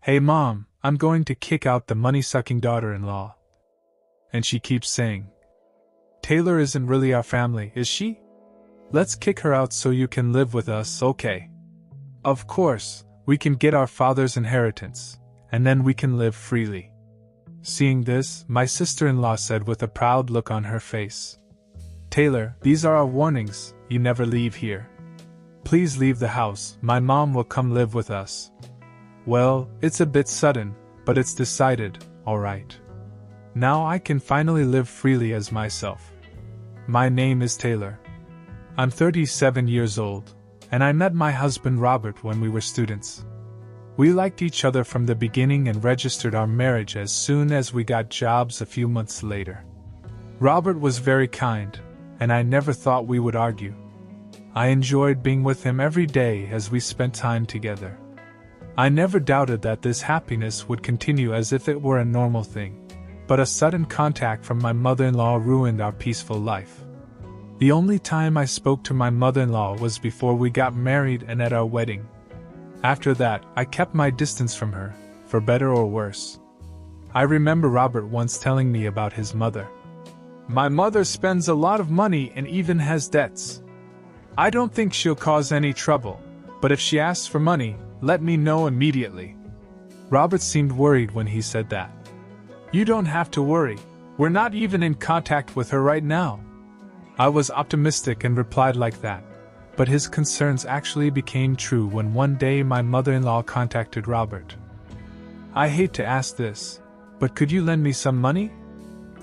Hey Mom, I'm going to kick out the money-sucking daughter-in-law. And she keeps saying, Taylor isn't really our family, is she? Let's kick her out so you can live with us, okay? Of course, we can get our father's inheritance, and then we can live freely. Seeing this, my sister-in-law said with a proud look on her face, Taylor, these are our warnings, you never leave here. Please leave the house, my mom will come live with us. Well, it's a bit sudden, but it's decided, alright. Now I can finally live freely as myself. My name is Taylor. I'm 37 years old, and I met my husband Robert when we were students. We liked each other from the beginning and registered our marriage as soon as we got jobs a few months later. Robert was very kind, and I never thought we would argue. I enjoyed being with him every day as we spent time together. I never doubted that this happiness would continue as if it were a normal thing, but a sudden contact from my mother-in-law ruined our peaceful life. The only time I spoke to my mother-in-law was before we got married and at our wedding. After that, I kept my distance from her, for better or worse. I remember Robert once telling me about his mother. My mother spends a lot of money and even has debts. I don't think she'll cause any trouble, but if she asks for money, let me know immediately. Robert seemed worried when he said that. You don't have to worry, we're not even in contact with her right now. I was optimistic and replied like that, but his concerns actually became true when one day my mother-in-law contacted Robert. I hate to ask this, but could you lend me some money?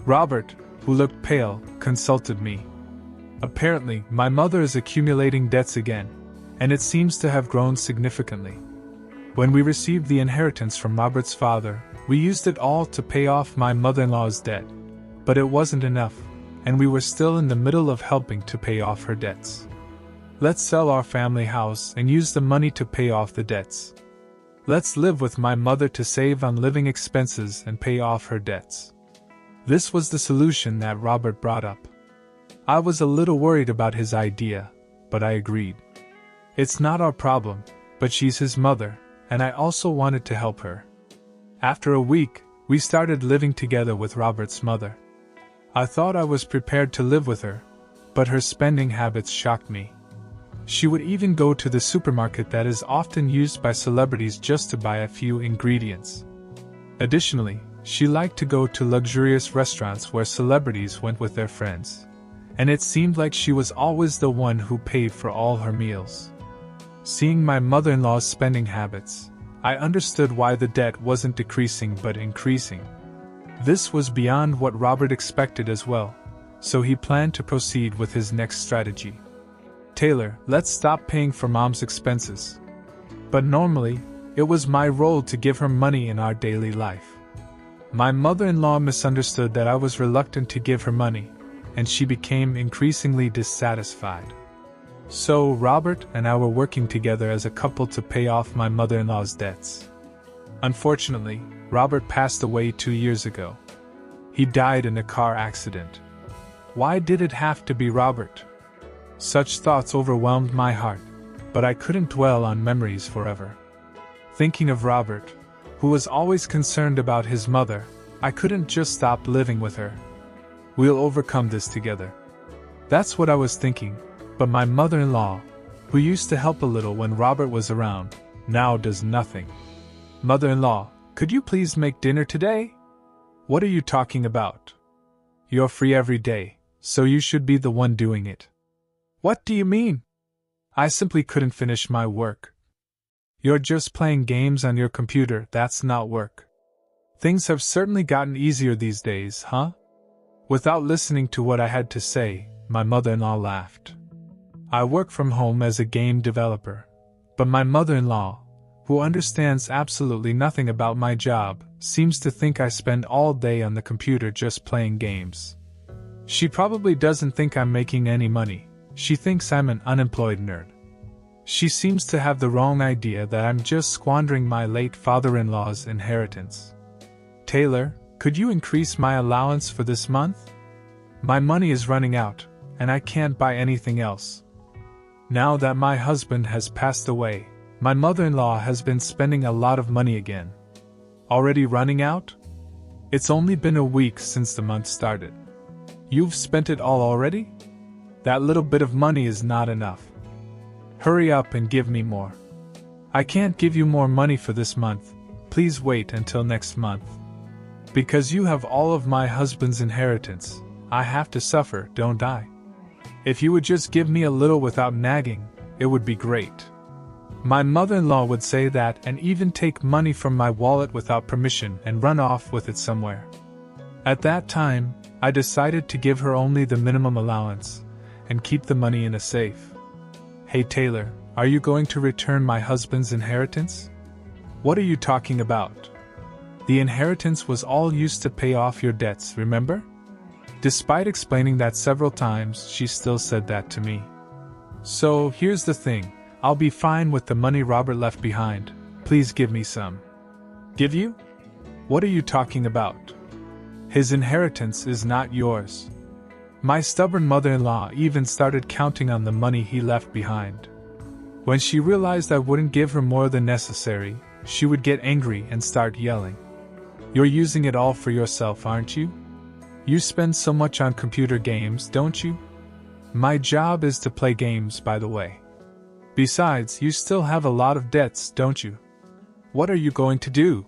Robert, who looked pale, consulted me. Apparently, my mother is accumulating debts again, and it seems to have grown significantly. When we received the inheritance from Robert's father, we used it all to pay off my mother-in-law's debt, but it wasn't enough, and we were still in the middle of helping to pay off her debts. Let's sell our family house and use the money to pay off the debts. Let's live with my mother to save on living expenses and pay off her debts. This was the solution that Robert brought up. I was a little worried about his idea, but I agreed. It's not our problem, but she's his mother, and I also wanted to help her. After a week, we started living together with Robert's mother. I thought I was prepared to live with her, but her spending habits shocked me. She would even go to the supermarket that is often used by celebrities just to buy a few ingredients. Additionally, she liked to go to luxurious restaurants where celebrities went with their friends, and it seemed like she was always the one who paid for all her meals. Seeing my mother-in-law's spending habits, I understood why the debt wasn't decreasing but increasing. This was beyond what Robert expected as well, so he planned to proceed with his next strategy. Taylor, let's stop paying for Mom's expenses. But normally, it was my role to give her money in our daily life. My mother-in-law misunderstood that I was reluctant to give her money, and she became increasingly dissatisfied. So Robert and I were working together as a couple to pay off my mother-in-law's debts. Unfortunately, Robert passed away 2 years ago. He died in a car accident. Why did it have to be Robert? Such thoughts overwhelmed my heart, but I couldn't dwell on memories forever. Thinking of Robert, who was always concerned about his mother, I couldn't just stop living with her. We'll overcome this together. That's what I was thinking, but my mother-in-law, who used to help a little when Robert was around, now does nothing. Mother-in-law, could you please make dinner today? What are you talking about? You're free every day, so you should be the one doing it. What do you mean? I simply couldn't finish my work. You're just playing games on your computer, that's not work. Things have certainly gotten easier these days, huh? Without listening to what I had to say, my mother-in-law laughed. I work from home as a game developer, but my mother-in-law, who understands absolutely nothing about my job, seems to think I spend all day on the computer just playing games. She probably doesn't think I'm making any money. She thinks I'm an unemployed nerd. She seems to have the wrong idea that I'm just squandering my late father-in-law's inheritance. Taylor, could you increase my allowance for this month? My money is running out, and I can't buy anything else. Now that my husband has passed away, my mother-in-law has been spending a lot of money again, Already running out? It's only been a week since the month started. You've spent it all already? That little bit of money is not enough. Hurry up and give me more. I can't give you more money for this month. Please wait until next month. Because you have all of my husband's inheritance, I have to suffer, don't I? If you would just give me a little without nagging, it would be great. My mother-in-law would say that and even take money from my wallet without permission and run off with it somewhere. At that time, I decided to give her only the minimum allowance and keep the money in a safe. Hey Taylor, are you going to return my husband's inheritance? What are you talking about? The inheritance was all used to pay off your debts, remember? Despite explaining that several times, she still said that to me. So, here's the thing. I'll be fine with the money Robert left behind. Please give me some. Give you? What are you talking about? His inheritance is not yours. My stubborn mother-in-law even started counting on the money he left behind. When she realized I wouldn't give her more than necessary, she would get angry and start yelling. You're using it all for yourself, aren't you? You spend so much on computer games, don't you? My job is to play games, by the way. Besides, you still have a lot of debts, don't you? What are you going to do?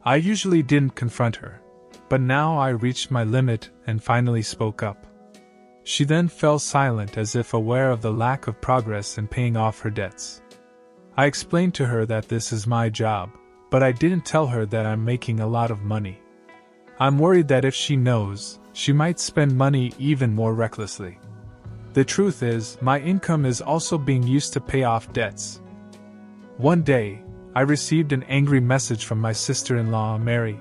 I usually didn't confront her, but now I reached my limit and finally spoke up. She then fell silent as if aware of the lack of progress in paying off her debts. I explained to her that this is my job, but I didn't tell her that I'm making a lot of money. I'm worried that if she knows, she might spend money even more recklessly. The truth is, my income is also being used to pay off debts. One day, I received an angry message from my sister-in-law, Mary.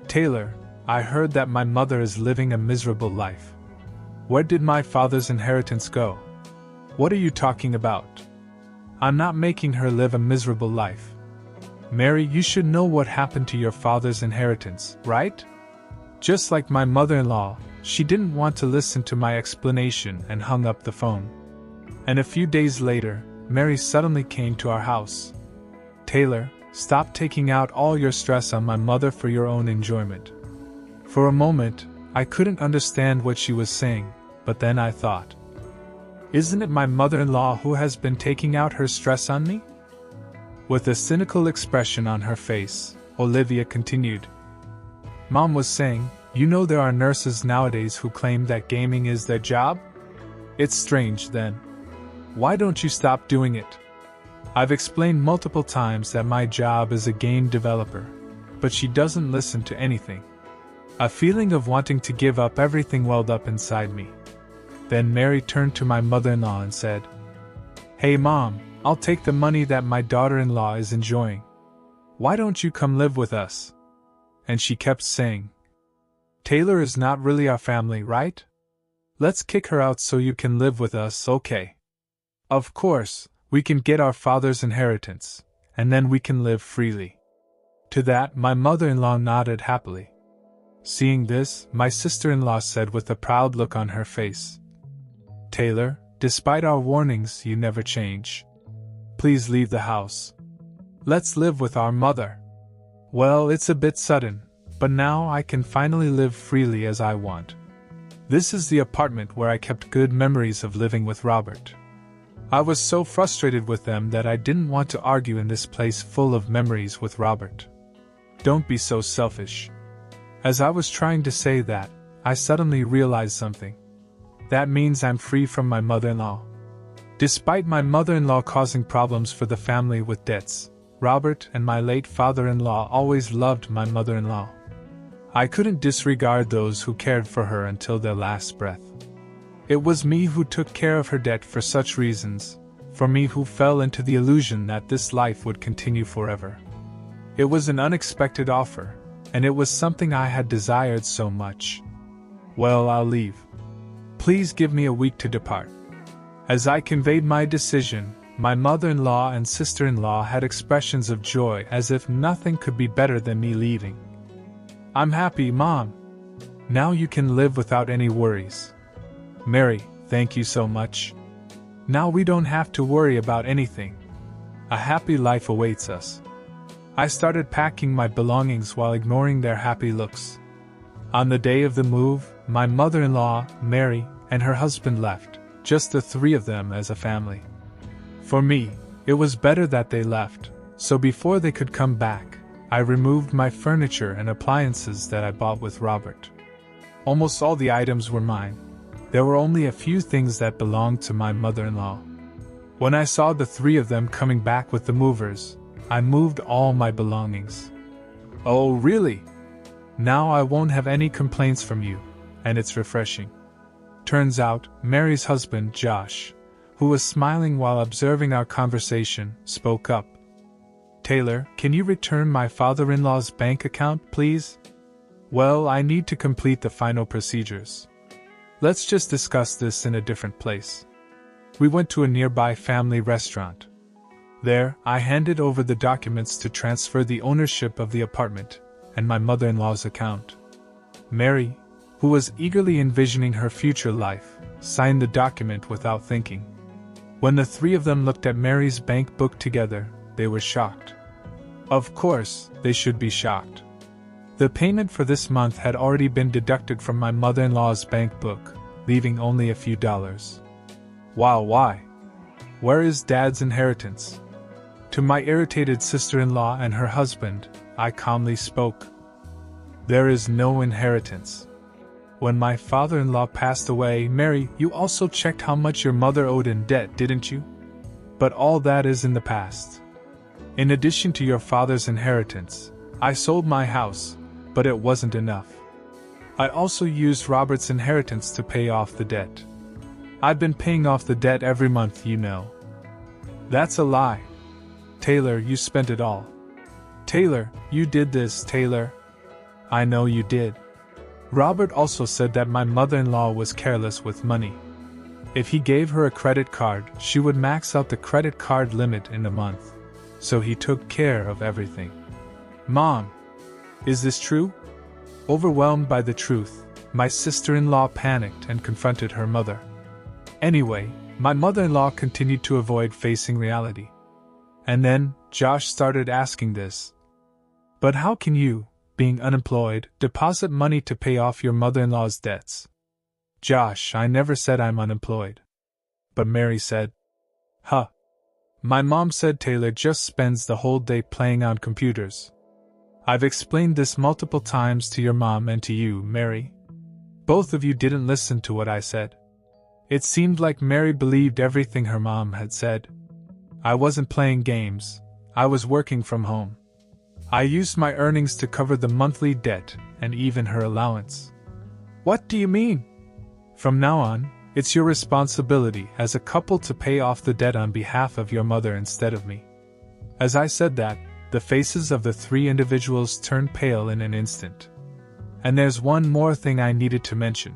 Taylor, I heard that my mother is living a miserable life. Where did my father's inheritance go? What are you talking about? I'm not making her live a miserable life. Mary, you should know what happened to your father's inheritance, right? Just like my mother-in-law, she didn't want to listen to my explanation and hung up the phone. And a few days later, Mary suddenly came to our house. Taylor, stop taking out all your stress on my mother for your own enjoyment. For a moment, I couldn't understand what she was saying, but then I thought, isn't it my mother-in-law who has been taking out her stress on me? With a cynical expression on her face, Olivia continued. Mom was saying, you know there are nurses nowadays who claim that gaming is their job? It's strange then. Why don't you stop doing it? I've explained multiple times that my job is a game developer, but she doesn't listen to anything. A feeling of wanting to give up everything welled up inside me. Then Mary turned to my mother-in-law and said, Hey Mom, I'll take the money that my daughter-in-law is enjoying. Why don't you come live with us? And she kept saying, Taylor is not really our family, right? Let's kick her out so you can live with us, okay? Of course, we can get our father's inheritance, and then we can live freely. To that, my mother-in-law nodded happily. Seeing this, my sister-in-law said with a proud look on her face, Taylor, despite our warnings, you never change. Please leave the house. Let's live with our mother. Well, it's a bit sudden, but now I can finally live freely as I want. This is the apartment where I kept good memories of living with Robert. I was so frustrated with them that I didn't want to argue in this place full of memories with Robert. Don't be so selfish. As I was trying to say that, I suddenly realized something. That means I'm free from my mother-in-law. Despite my mother-in-law causing problems for the family with debts, Robert and my late father-in-law always loved my mother-in-law. I couldn't disregard those who cared for her until their last breath. It was me who took care of her debt for such reasons, for me who fell into the illusion that this life would continue forever. It was an unexpected offer, and it was something I had desired so much. Well, I'll leave. Please give me a week to depart. As I conveyed my decision, my mother-in-law and sister-in-law had expressions of joy as if nothing could be better than me leaving. I'm happy, Mom. Now you can live without any worries. Mary, thank you so much. Now we don't have to worry about anything. A happy life awaits us. I started packing my belongings while ignoring their happy looks. On the day of the move, my mother-in-law, Mary, and her husband left, just the three of them as a family. For me, it was better that they left, so before they could come back, I removed my furniture and appliances that I bought with Robert. Almost all the items were mine. There were only a few things that belonged to my mother-in-law. When I saw the three of them coming back with the movers, I moved all my belongings. Oh, really? Now I won't have any complaints from you, and it's refreshing. Turns out, Mary's husband, Josh, who was smiling while observing our conversation, spoke up. Taylor, can you return my father-in-law's bank account, please? Well, I need to complete the final procedures. Let's just discuss this in a different place. We went to a nearby family restaurant. There, I handed over the documents to transfer the ownership of the apartment and my mother-in-law's account. Mary, who was eagerly envisioning her future life, signed the document without thinking. When the three of them looked at Mary's bank book together, they were shocked. Of course, they should be shocked. The payment for this month had already been deducted from my mother-in-law's bank book, leaving only a few dollars. Wow, why? Where is Dad's inheritance? To my irritated sister-in-law and her husband, I calmly spoke. There is no inheritance. When my father-in-law passed away, Mary, you also checked how much your mother owed in debt, didn't you? But all that is in the past. In addition to your father's inheritance, I sold my house, but it wasn't enough. I also used Robert's inheritance to pay off the debt. I've been paying off the debt every month, you know. That's a lie. Taylor, you spent it all. Taylor, you did this, Taylor. I know you did. Robert also said that my mother-in-law was careless with money. If he gave her a credit card, she would max out the credit card limit in a month. So he took care of everything. Mom, is this true? Overwhelmed by the truth, my sister-in-law panicked and confronted her mother. Anyway, my mother-in-law continued to avoid facing reality. And then, Josh started asking this. But how can you, being unemployed, deposit money to pay off your mother-in-law's debts? Josh, I never said I'm unemployed. But Mary said. Huh. My mom said Taylor just spends the whole day playing on computers. I've explained this multiple times to your mom and to you, Mary. Both of you didn't listen to what I said. It seemed like Mary believed everything her mom had said. I wasn't playing games. I was working from home. I used my earnings to cover the monthly debt and even her allowance. What do you mean? From now on, it's your responsibility as a couple to pay off the debt on behalf of your mother instead of me. As I said that, the faces of the three individuals turned pale in an instant. And there's one more thing I needed to mention.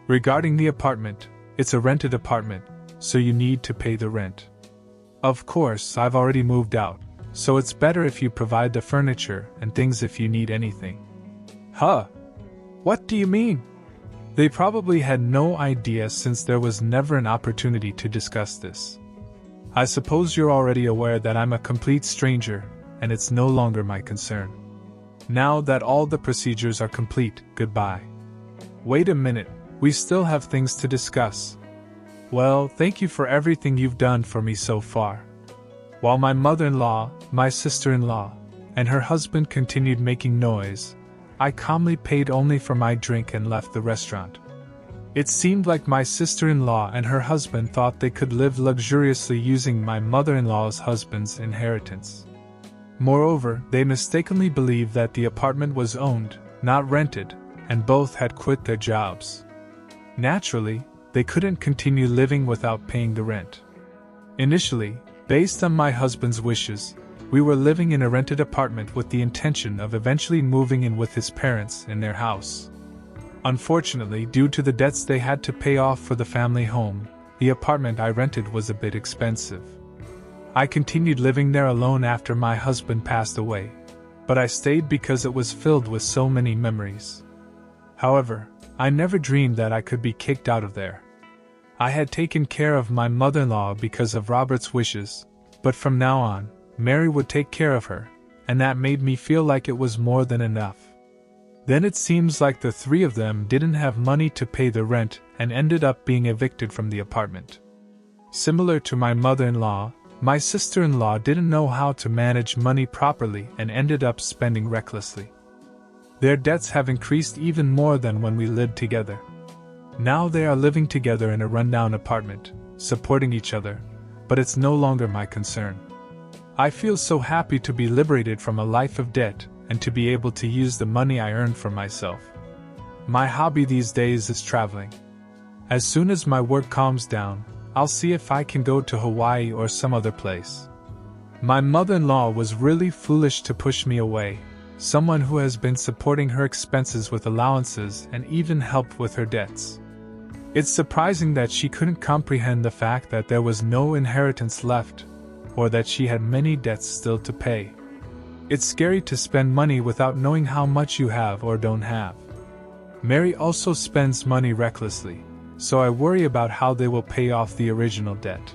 Regarding the apartment, it's a rented apartment, so you need to pay the rent. Of course, I've already moved out, so it's better if you provide the furniture and things if you need anything. Huh? What do you mean? They probably had no idea since there was never an opportunity to discuss this. I suppose you're already aware that I'm a complete stranger, and it's no longer my concern. Now that all the procedures are complete, goodbye. Wait a minute, we still have things to discuss. Well, thank you for everything you've done for me so far. While my mother-in-law, my sister-in-law, and her husband continued making noise, I calmly paid only for my drink and left the restaurant. It seemed like my sister-in-law and her husband thought they could live luxuriously using my mother-in-law's husband's inheritance. Moreover, they mistakenly believed that the apartment was owned, not rented, and both had quit their jobs. Naturally, they couldn't continue living without paying the rent. Initially, based on my husband's wishes, we were living in a rented apartment with the intention of eventually moving in with his parents in their house. Unfortunately, due to the debts they had to pay off for the family home, the apartment I rented was a bit expensive. I continued living there alone after my husband passed away, but I stayed because it was filled with so many memories. However, I never dreamed that I could be kicked out of there. I had taken care of my mother-in-law because of Robert's wishes, but from now on, Mary would take care of her, and that made me feel like it was more than enough. Then it seems like the three of them didn't have money to pay the rent and ended up being evicted from the apartment. Similar to my mother-in-law, my sister-in-law didn't know how to manage money properly and ended up spending recklessly. Their debts have increased even more than when we lived together. Now they are living together in a rundown apartment, supporting each other, but it's no longer my concern. I feel so happy to be liberated from a life of debt and to be able to use the money I earned for myself. My hobby these days is traveling. As soon as my work calms down, I'll see if I can go to Hawaii or some other place. My mother-in-law was really foolish to push me away, someone who has been supporting her expenses with allowances and even helped with her debts. It's surprising that she couldn't comprehend the fact that there was no inheritance left, or that she had many debts still to pay. It's scary to spend money without knowing how much you have or don't have. Mary also spends money recklessly, so I worry about how they will pay off the original debt.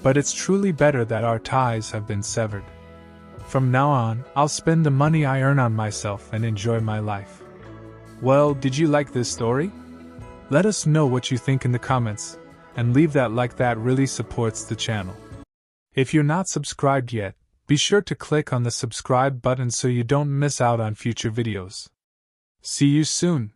But it's truly better that our ties have been severed. From now on, I'll spend the money I earn on myself and enjoy my life. Well, did you like this story? Let us know what you think in the comments, and leave that like, that really supports the channel. If you're not subscribed yet, be sure to click on the subscribe button so you don't miss out on future videos. See you soon.